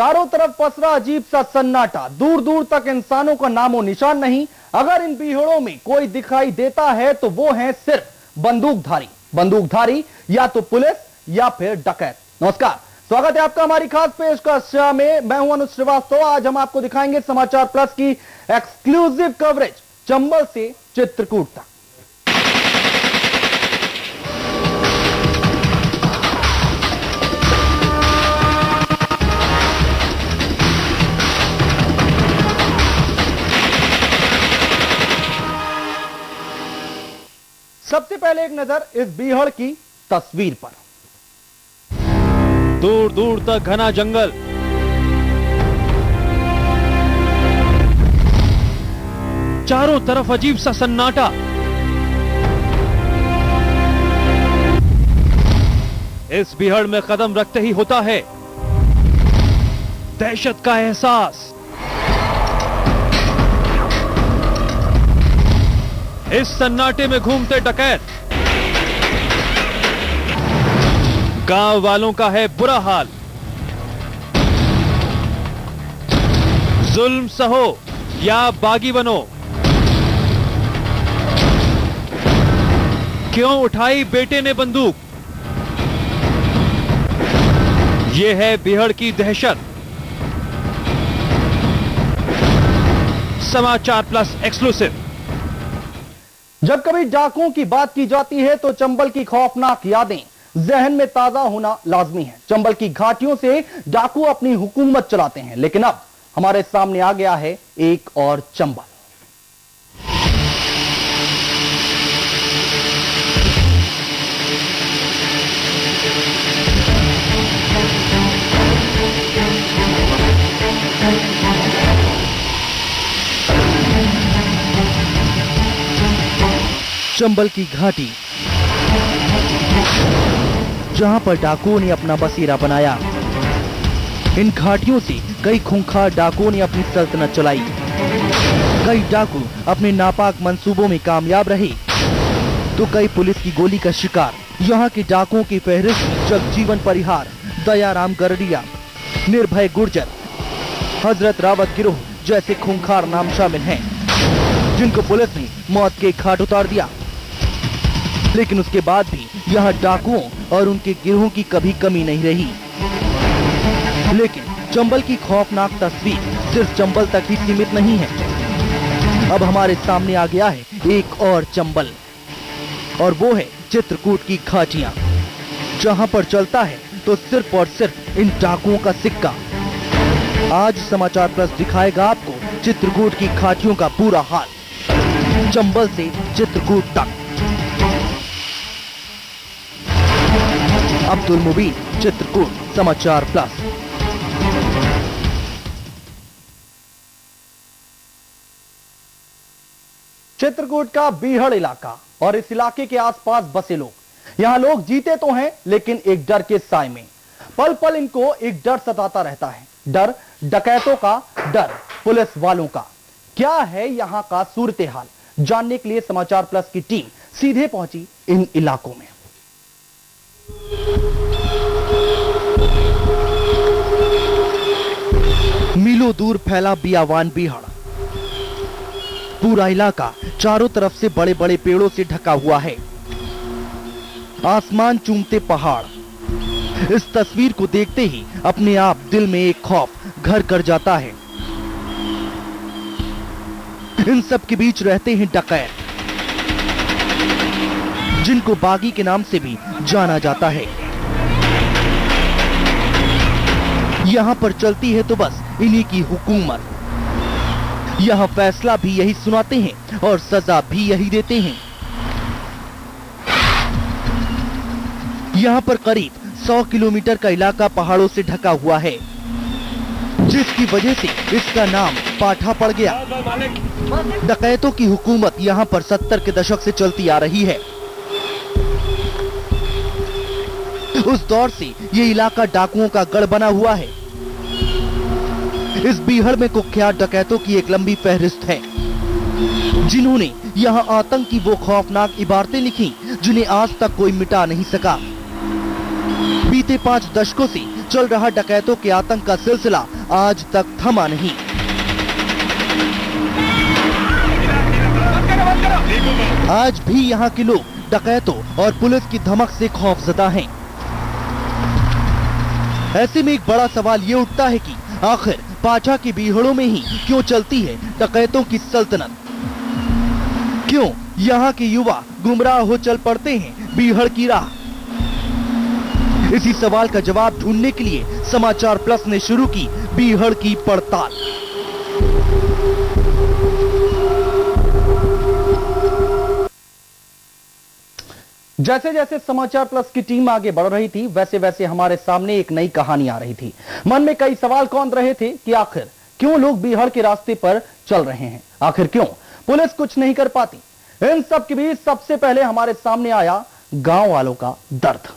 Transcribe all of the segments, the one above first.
चारों तरफ पसरा अजीब सा सन्नाटा, दूर दूर तक इंसानों का नामो निशान नहीं। अगर इन बीहड़ों में कोई दिखाई देता है तो वो है सिर्फ बंदूकधारी या तो पुलिस या फिर डकैत। नमस्कार, स्वागत है आपका हमारी खास पेशकश में। मैं हूं अनुज श्रीवास्तव। आज हम आपको दिखाएंगे समाचार प्लस की एक्सक्लूसिव कवरेज चंबल से चित्रकूट तक। सबसे पहले एक नजर इस बीहड़ की तस्वीर पर। दूर दूर तक घना जंगल, चारों तरफ अजीब सा सन्नाटा। इस बीहड़ में कदम रखते ही होता है दहशत का एहसास। इस सन्नाटे में घूमते डकैत, गांव वालों का है बुरा हाल। जुल्म सहो या बागी बनो, क्यों उठाई बेटे ने बंदूक। यह है बीहड़ की दहशत। समाचार प्लस एक्सक्लूसिव। जब कभी डाकुओं की बात की जाती है तो चंबल की खौफनाक यादें जहन में ताजा होना लाजमी है। चंबल की घाटियों से डाकू अपनी हुकूमत चलाते हैं, लेकिन अब हमारे सामने आ गया है एक और चंबल। चंबल की घाटी, जहां पर डाकुओं ने अपना बसेरा बनाया। इन घाटियों से कई खूंखार डाकुओं ने अपनी सल्तनत चलाई। कई डाकू अपने नापाक मंसूबों में कामयाब रहे तो कई पुलिस की गोली का शिकार। यहाँ के डाकुओं की फहरिस्त जगजीवन परिहार, दयाराम गरडिया, निर्भय गुर्जर, हजरत रावत गिरोह जैसे खूंखार नाम शामिल हैं, जिनको पुलिस ने मौत के घाट उतार दिया। लेकिन उसके बाद भी यहाँ डाकुओं और उनके गिरोहों की कभी कमी नहीं रही। लेकिन चंबल की खौफनाक तस्वीर सिर्फ चंबल तक ही सीमित नहीं है। अब हमारे सामने आ गया है एक और चंबल, और वो है चित्रकूट की घाटियां, जहां पर चलता है तो सिर्फ और सिर्फ इन डाकुओं का सिक्का। आज समाचार प्लस दिखाएगा आपको चित्रकूट की घाटियों का पूरा हाल, चंबल से चित्रकूट तक। अब्दुल मुबीन, चित्रकूट, समाचार प्लस। चित्रकूट का बीहड़ इलाका और इस इलाके के आसपास बसे लोग। यहाँ लोग जीते तो हैं, लेकिन एक डर के साए में। पल पल इनको एक डर सताता रहता है। डर डकैतों का, डर पुलिस वालों का। क्या है यहाँ का सूरत हाल, जानने के लिए समाचार प्लस की टीम सीधे पहुंची इन इलाकों में। मीलों दूर फैला बियावान बीहड़। पूरा इलाका चारों तरफ से बड़े बड़े पेड़ों से ढका हुआ है। आसमान चूमते पहाड़। इस तस्वीर को देखते ही अपने आप दिल में एक खौफ घर कर जाता है। इन सब के बीच रहते हैं डकैत, जिनको बागी के नाम से भी जाना जाता है। यहाँ पर चलती है तो बस इन्हीं की हुकूमत। यहाँ फैसला भी यही सुनाते हैं और सजा भी यही देते हैं। यहाँ पर करीब 100 किलोमीटर का इलाका पहाड़ों से ढका हुआ है, जिसकी वजह से इसका नाम पाठा पड़ गया। डकैतों की हुकूमत यहाँ पर 70 के दशक से चलती आ रही है। उस दौर से ये इलाका डाकुओं का गढ़ बना हुआ है। इस बीहड़ में कुख्यात डकैतों की एक लंबी फहरिस्त है, जिन्होंने यहाँ आतंक की वो खौफनाक इबारतें लिखी जिन्हें आज तक कोई मिटा नहीं सका। बीते 5 दशकों से चल रहा डकैतों के आतंक का सिलसिला आज तक थमा नहीं। आज भी यहाँ के लोग डकैतों और पुलिस की धमक से खौफजदा हैं। ऐसे में एक बड़ा सवाल ये उठता है कि आखिर पाछा की बीहड़ों में ही क्यों चलती है डकैतों की सल्तनत? क्यों यहाँ के युवा गुमराह हो चल पड़ते हैं बीहड़ की राह? इसी सवाल का जवाब ढूंढने के लिए समाचार प्लस ने शुरू की बीहड़ की पड़ताल। जैसे जैसे समाचार प्लस की टीम आगे बढ़ रही थी, वैसे वैसे हमारे सामने एक नई कहानी आ रही थी। मन में कई सवाल कौंध रहे थे कि आखिर क्यों लोग बीहड़ के रास्ते पर चल रहे हैं, आखिर क्यों पुलिस कुछ नहीं कर पाती। इन सब के बीच सबसे पहले हमारे सामने आया गांव वालों का दर्द।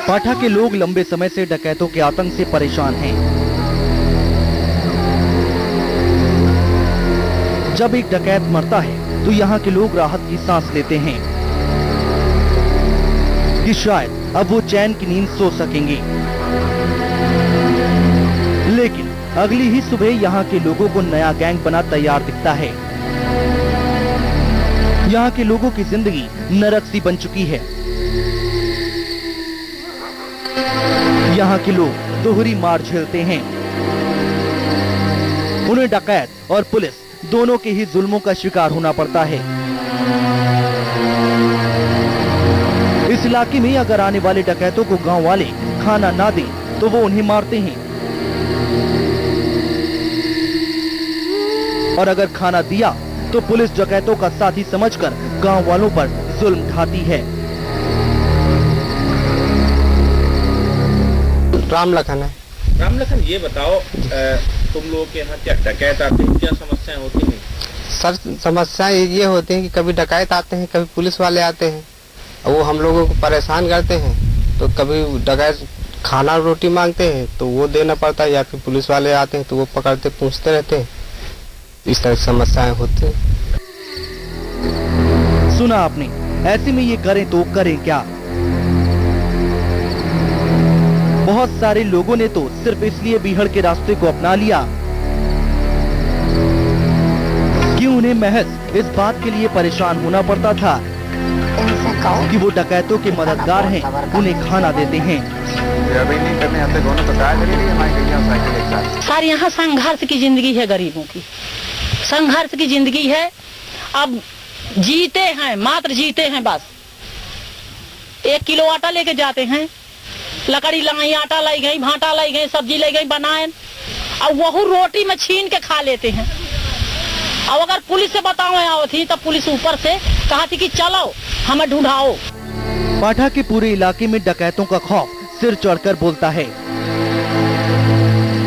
पाठा के लोग लंबे समय से डकैतों के आतंक से परेशान हैं। जब एक डकैत मरता है तो यहाँ के लोग राहत की सांस लेते हैं कि शायद अब वो चैन की नींद सो सकेंगे। लेकिन अगली ही सुबह यहाँ के लोगों को नया गैंग बना तैयार दिखता है। यहाँ के लोगों की जिंदगी नरक सी बन चुकी है। यहाँ के लोग दोहरी मार झेलते हैं। उन्हें डकैत और पुलिस दोनों के ही जुल्मों का शिकार होना पड़ता है। इस इलाके में अगर आने वाले डकैतों को गांव वाले खाना ना दें तो वो उन्हें मारते हैं, और अगर खाना दिया तो पुलिस डकैतों का साथी समझकर गांव वालों पर जुल्म ढाती है। राम लखन है। राम लखन, ये बताओ तुम लोगों के यहाँ क्या डकैत आते हैं, क्या समस्याएं होती हैं? सर समस्याएं ये होती हैं कि कभी डकैत आते हैं, कभी पुलिस वाले आते हैं, वो हम लोगों को परेशान करते हैं। तो कभी डकैत खाना रोटी मांगते हैं तो वो देना पड़ता है, या फिर पुलिस वाले आते हैं तो वो पकड़ते पूछते रहते हैं। इस तरह की समस्याएं होती हैं। सुना आपने, ऐसे में ये करें तो करें क्या? बहुत सारे लोगों ने तो सिर्फ इसलिए बीहड़ के रास्ते को अपना लिया कि उन्हें महज इस बात के लिए परेशान होना पड़ता था कि वो डकैतों के मददगार हैं, उन्हें खाना देते हैं। सर यहाँ संघर्ष की जिंदगी है, गरीबों की संघर्ष की जिंदगी है। अब जीते हैं, मात्र जीते हैं बस। 1 किलो आटा लेके जाते हैं, लकड़ी लाई, आटा लाई गई, भाटा लाई गई, सब्जी लाई गई, बनाए, और वही रोटी में छीन के खा लेते हैं। अब अगर पुलिस से बताओ आओ थी तब पुलिस ऊपर से कहा थी कि चलो हमें ढूंढाओ। पाठा के पूरे इलाके में डकैतों का खौफ सिर चढ़कर बोलता है,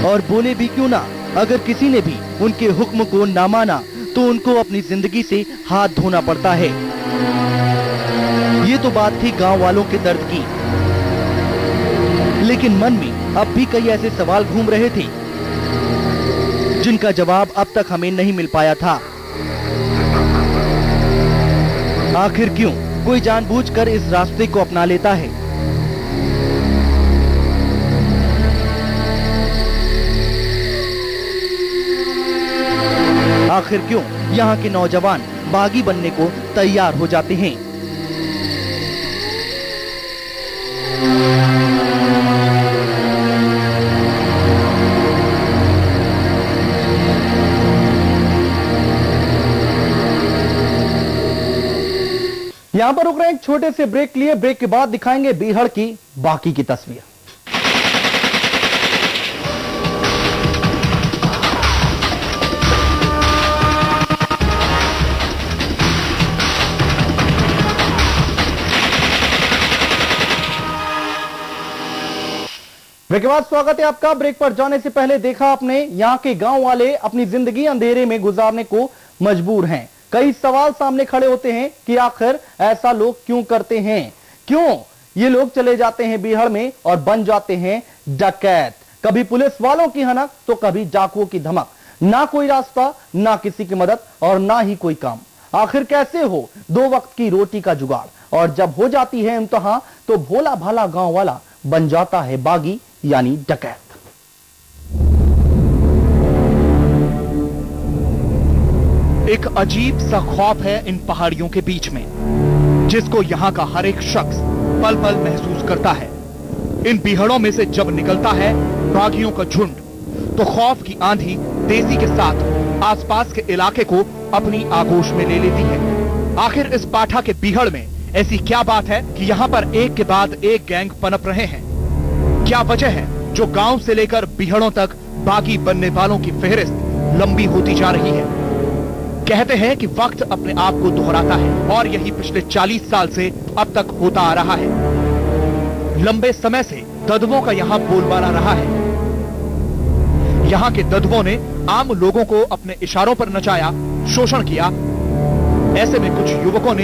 और बोले भी क्यों ना, अगर किसी ने भी उनके हुक्म को ना माना तो उनको अपनी जिंदगी से हाथ धोना पड़ता है। ये तो बात थी गांव वालों के दर्द की, लेकिन मन में अब भी कई ऐसे सवाल घूम रहे थे जिनका जवाब अब तक हमें नहीं मिल पाया था। आखिर क्यों कोई जानबूझकर इस रास्ते को अपना लेता है? आखिर क्यों यहाँ के नौजवान बागी बनने को तैयार हो जाते हैं? यहाँ पर रुक रहे हैं एक छोटे से ब्रेक के लिए। ब्रेक के बाद दिखाएंगे बीहड़ की बाकी की तस्वीर। ब्रेक के बाद स्वागत है आपका। ब्रेक पर जाने से पहले देखा आपने यहाँ के गांव वाले अपनी जिंदगी अंधेरे में गुजारने को मजबूर हैं। कई सवाल सामने खड़े होते हैं कि आखिर ऐसा लोग क्यों करते हैं, क्यों ये लोग चले जाते हैं बीहड़ में और बन जाते हैं डकैत? कभी पुलिस वालों की हनक तो कभी डाकुओं की धमक। ना कोई रास्ता, ना किसी की मदद और ना ही कोई काम। आखिर कैसे हो 2 वक्त की रोटी का जुगाड़? और जब हो जाती है इम्तिहान तो भोला भाला गांव वाला बन जाता है बागी यानी डकैत। एक अजीब सा खौफ है इन पहाड़ियों के बीच में, जिसको यहाँ का हर एक शख्स पल पल महसूस करता है। इन बीहड़ों में से जब निकलता है बागियों का झुंड, तो खौफ की आंधी तेजी के साथ आसपास के इलाके को अपनी आगोश में ले लेती है। आखिर इस पाठा के बीहड़ में ऐसी क्या बात है कि यहाँ पर एक के बाद एक गैंग पनप रहे हैं? क्या वजह है जो गांव से लेकर बीहड़ों तक बागी बनने वालों की फेहरिस्त लंबी होती जा रही है? कहते हैं कि वक्त अपने आप को दोहराता है और यही पिछले 40 साल से अब तक होता आ रहा है। लंबे समय से ददवों का यहाँ बोलबाला रहा है। यहाँ के ददवों ने आम लोगों को अपने इशारों पर नचाया, शोषण किया। ऐसे में कुछ युवकों ने